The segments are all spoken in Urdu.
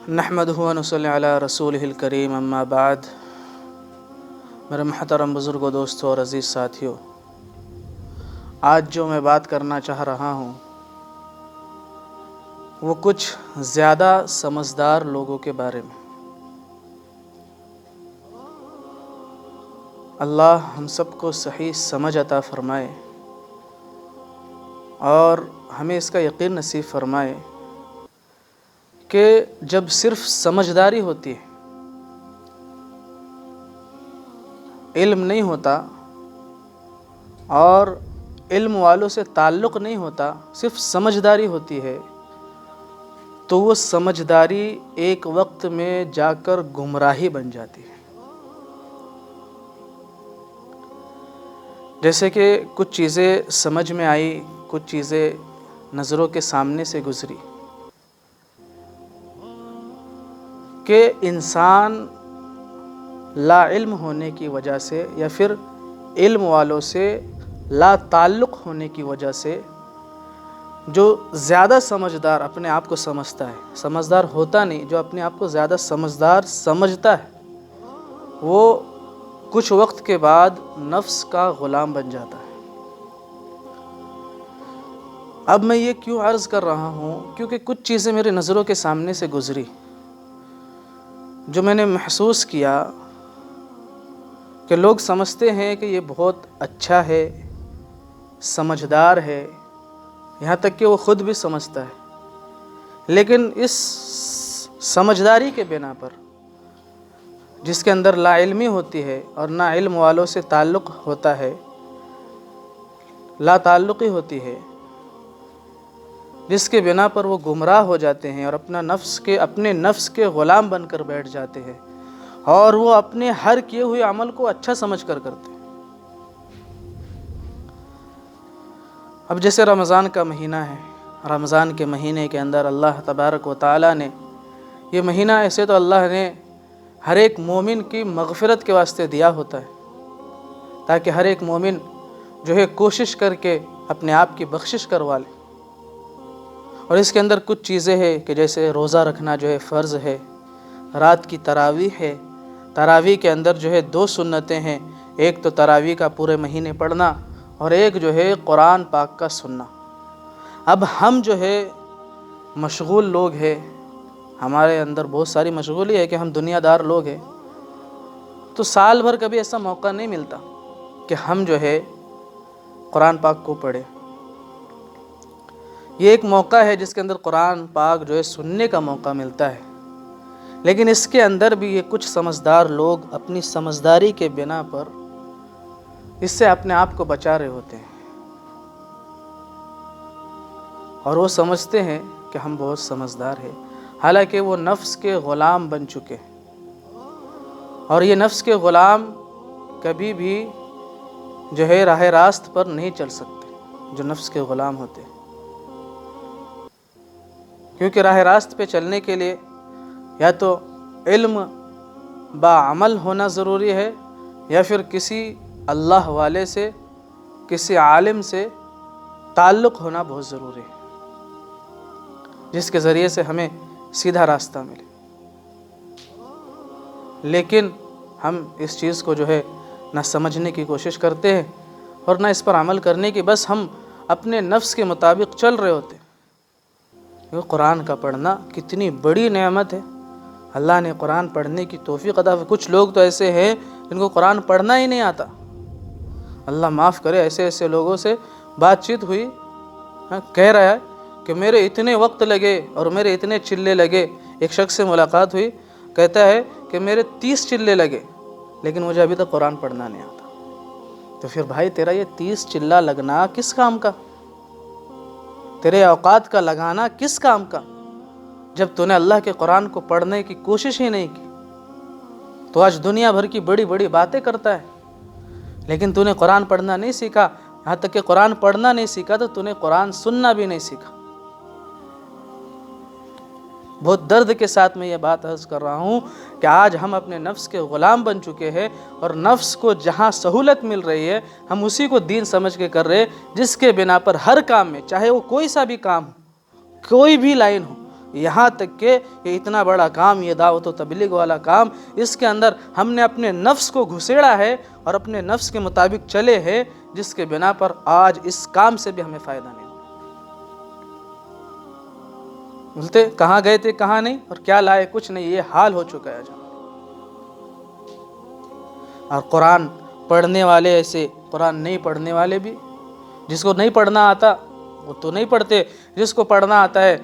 نحمدہ و نصلی علی رسولہ الکریم اما بعد۔ میرے محترم بزرگوں، دوستوں اور عزیز ساتھیوں، آج جو میں بات کرنا چاہ رہا ہوں وہ کچھ زیادہ سمجھدار لوگوں کے بارے میں۔ اللہ ہم سب کو صحیح سمجھ عطا فرمائے اور ہمیں اس کا یقین نصیب فرمائے کہ جب صرف سمجھداری ہوتی ہے، علم نہیں ہوتا اور علم والوں سے تعلق نہیں ہوتا، صرف سمجھداری ہوتی ہے، تو وہ سمجھداری ایک وقت میں جا کر گمراہی بن جاتی ہے۔ جیسے کہ کچھ چیزیں سمجھ میں آئی، کچھ چیزیں نظروں کے سامنے سے گزری کہ انسان لا علم ہونے کی وجہ سے یا پھر علم والوں سے لا تعلق ہونے کی وجہ سے جو زیادہ سمجھدار اپنے آپ کو سمجھتا ہے، سمجھدار ہوتا نہیں، جو اپنے آپ کو زیادہ سمجھدار سمجھتا ہے، وہ کچھ وقت کے بعد نفس کا غلام بن جاتا ہے۔ اب میں یہ کیوں عرض کر رہا ہوں؟ کیونکہ کچھ چیزیں میرے نظروں کے سامنے سے گزری جو میں نے محسوس کیا کہ لوگ سمجھتے ہیں کہ یہ بہت اچھا ہے، سمجھدار ہے، یہاں تک کہ وہ خود بھی سمجھتا ہے، لیکن اس سمجھداری کے بنا پر جس کے اندر لا علمی ہوتی ہے اور نہ علم والوں سے تعلق ہوتا ہے، لا تعلقی ہوتی ہے، جس کے بنا پر وہ گمراہ ہو جاتے ہیں اور اپنے نفس کے غلام بن کر بیٹھ جاتے ہیں اور وہ اپنے ہر کیے ہوئے عمل کو اچھا سمجھ کر کرتے ہیں۔ اب جیسے رمضان کا مہینہ ہے، رمضان کے مہینے کے اندر اللہ تبارک و تعالیٰ نے یہ مہینہ ایسے تو اللہ نے ہر ایک مومن کی مغفرت کے واسطے دیا ہوتا ہے تاکہ ہر ایک مومن جو ہے کوشش کر کے اپنے آپ کی بخشش کروا لے، اور اس کے اندر کچھ چیزیں ہیں کہ جیسے روزہ رکھنا جو ہے فرض ہے، رات کی تراویح ہے، تراویح کے اندر جو ہے 2 سنتیں ہیں، ایک تو تراویح کا پورے مہینے پڑھنا اور ایک جو ہے قرآن پاک کا سننا۔ اب ہم جو ہے مشغول لوگ ہیں، ہمارے اندر بہت ساری مشغولی ہے کہ ہم دنیا دار لوگ ہیں، تو سال بھر کبھی ایسا موقع نہیں ملتا کہ ہم جو ہے قرآن پاک کو پڑھیں۔ یہ ایک موقع ہے جس کے اندر قرآن پاک جو ہے سننے کا موقع ملتا ہے، لیکن اس کے اندر بھی یہ کچھ سمجھدار لوگ اپنی سمجھداری کے بنا پر اس سے اپنے آپ کو بچا رہے ہوتے ہیں اور وہ سمجھتے ہیں کہ ہم بہت سمجھدار ہیں، حالانکہ وہ نفس کے غلام بن چکے ہیں، اور یہ نفس کے غلام کبھی بھی جو ہے راہ راست پر نہیں چل سکتے، جو نفس کے غلام ہوتے ہیں، کیونکہ راہ راست پہ چلنے کے لیے یا تو علم با عمل ہونا ضروری ہے یا پھر کسی اللہ والے سے، کسی عالم سے تعلق ہونا بہت ضروری ہے جس کے ذریعے سے ہمیں سیدھا راستہ ملے۔ لیکن ہم اس چیز کو جو ہے نہ سمجھنے کی کوشش کرتے ہیں اور نہ اس پر عمل کرنے کی، بس ہم اپنے نفس کے مطابق چل رہے ہوتے ہیں۔ قرآن کا پڑھنا کتنی بڑی نعمت ہے، اللہ نے قرآن پڑھنے کی توفیق عطا فرمائی۔ کچھ لوگ تو ایسے ہیں جن کو قرآن پڑھنا ہی نہیں آتا، اللہ معاف کرے، ایسے لوگوں سے بات چیت ہوئی، کہہ رہا ہے کہ میرے اتنے وقت لگے اور میرے اتنے چلے لگے۔ ایک شخص سے ملاقات ہوئی، کہتا ہے کہ میرے 30 چلے لگے لیکن مجھے ابھی تک قرآن پڑھنا نہیں آتا۔ تو پھر بھائی تیرا یہ 30 چلہ لگنا کس کام کا؟ تیرے اوقات کا لگانا کس کام کا، جب تو نے اللہ کے قرآن کو پڑھنے کی کوشش ہی نہیں کی؟ تو آج دنیا بھر کی بڑی بڑی باتیں کرتا ہے لیکن تو نے قرآن پڑھنا نہیں سیکھا، یہاں تک کہ قرآن پڑھنا نہیں سیکھا تو نے قرآن سننا بھی نہیں سیکھا۔ بہت درد کے ساتھ میں یہ بات عرض کر رہا ہوں کہ آج ہم اپنے نفس کے غلام بن چکے ہیں اور نفس کو جہاں سہولت مل رہی ہے ہم اسی کو دین سمجھ کے کر رہے ہیں، جس کے بنا پر ہر کام میں، چاہے وہ کوئی سا بھی کام ہو، کوئی بھی لائن ہو، یہاں تک کہ یہ اتنا بڑا کام، یہ دعوت و تبلیغ والا کام، اس کے اندر ہم نے اپنے نفس کو گھسیڑا ہے اور اپنے نفس کے مطابق چلے ہیں، جس کے بنا پر آج اس کام سے بھی ہمیں فائدہ نہیں۔ بولتے کہاں گئے تھے کہاں نہیں، اور کیا لائے کچھ نہیں، یہ حال ہو چکا ہے جہاں۔ اور قرآن پڑھنے والے ایسے، قرآن نہیں پڑھنے والے بھی، جس کو نہیں پڑھنا آتا وہ تو نہیں پڑھتے، جس کو پڑھنا آتا ہے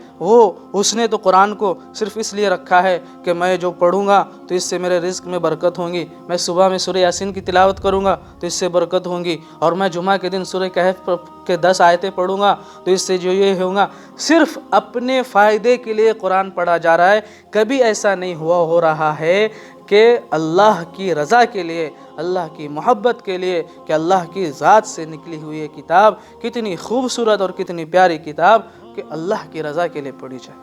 اس نے تو قرآن کو صرف اس لیے رکھا ہے کہ میں جو پڑھوں گا تو اس سے میرے رزق میں برکت ہوں گی، میں صبح میں سورہ یاسین کی تلاوت کروں گا تو اس سے برکت ہوں گی، اور میں جمعہ کے دن سورہ کہف کے 10 آیتیں پڑھوں گا تو اس سے جو یہ ہوگا۔ صرف اپنے فائدے کے لیے قرآن پڑھا جا رہا ہے، کبھی ایسا نہیں ہو رہا ہے کہ اللہ کی رضا کے لیے، اللہ کی محبت کے لیے، کہ اللہ کی ذات سے نکلی ہوئی یہ کتاب کتنی خوبصورت اور کتنی پیاری کتاب کہ اللہ کی رضا کے لیے پڑھی جائے،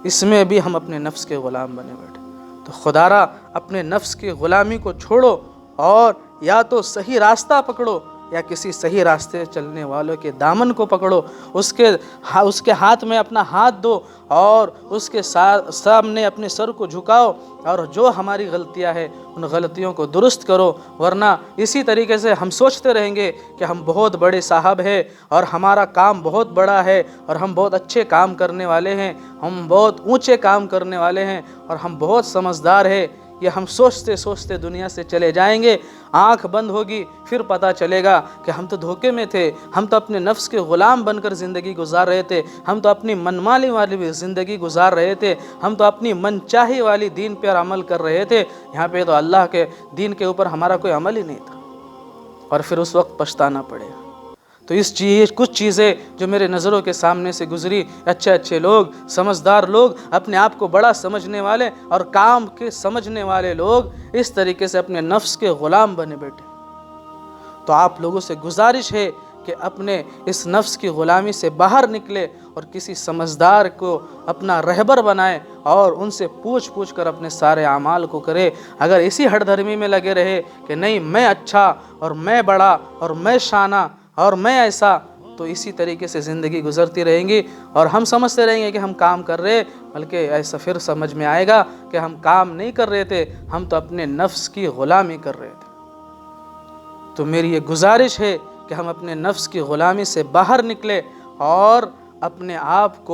اس میں بھی ہم اپنے نفس کے غلام بنے بیٹھے۔ تو خدا را اپنے نفس کی غلامی کو چھوڑو اور یا تو صحیح راستہ پکڑو یا کسی صحیح راستے چلنے والوں کے دامن کو پکڑو، اس کے ہاتھ میں اپنا ہاتھ دو اور اس کے سامنے اپنے سر کو جھکاؤ، اور جو ہماری غلطیاں ہیں ان غلطیوں کو درست کرو، ورنہ اسی طریقے سے ہم سوچتے رہیں گے کہ ہم بہت بڑے صاحب ہیں اور ہمارا کام بہت بڑا ہے اور ہم بہت اچھے کام کرنے والے ہیں، ہم بہت اونچے کام کرنے والے ہیں اور ہم بہت سمجھدار ہیں۔ یہ ہم سوچتے سوچتے دنیا سے چلے جائیں گے، آنکھ بند ہوگی، پھر پتہ چلے گا کہ ہم تو دھوکے میں تھے، ہم تو اپنے نفس کے غلام بن کر زندگی گزار رہے تھے، ہم تو اپنی منمانی والی زندگی گزار رہے تھے، ہم تو اپنی من چاہی والی دین پر عمل کر رہے تھے، یہاں پہ تو اللہ کے دین کے اوپر ہمارا کوئی عمل ہی نہیں تھا، اور پھر اس وقت پچھتانا پڑے گا۔ تو کچھ چیزیں جو میرے نظروں کے سامنے سے گزری، اچھے لوگ، سمجھدار لوگ، اپنے آپ کو بڑا سمجھنے والے اور کام کے سمجھنے والے لوگ اس طریقے سے اپنے نفس کے غلام بنے بیٹھے۔ تو آپ لوگوں سے گزارش ہے کہ اپنے اس نفس کی غلامی سے باہر نکلے اور کسی سمجھدار کو اپنا رہبر بنائے اور ان سے پوچھ کر اپنے سارے اعمال کو کرے۔ اگر اسی ہٹ دھرمی میں لگے رہے کہ نہیں میں اچھا اور میں بڑا اور میں شانہ اور میں ایسا، تو اسی طریقے سے زندگی گزرتی رہیں گی اور ہم سمجھتے رہیں گے کہ ہم کام کر رہے، بلکہ ایسا پھر سمجھ میں آئے گا کہ ہم کام نہیں کر رہے تھے، ہم تو اپنے نفس کی غلامی کر رہے تھے۔ تو میری یہ گزارش ہے کہ ہم اپنے نفس کی غلامی سے باہر نکلے اور اپنے آپ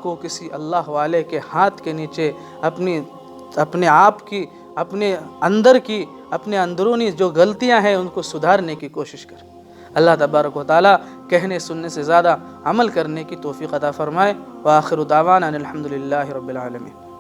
کو کسی اللہ والے کے ہاتھ کے نیچے اپنے آپ کی، اپنے اندر کی، اپنے اندرونی جو غلطیاں ہیں ان کو سدھارنے کی کوشش کریں۔ اللہ تبارک و تعالیٰ کہنے سننے سے زیادہ عمل کرنے کی توفیق عطا فرمائے۔ وآخر دعوانا الحمدللہ رب العالمین۔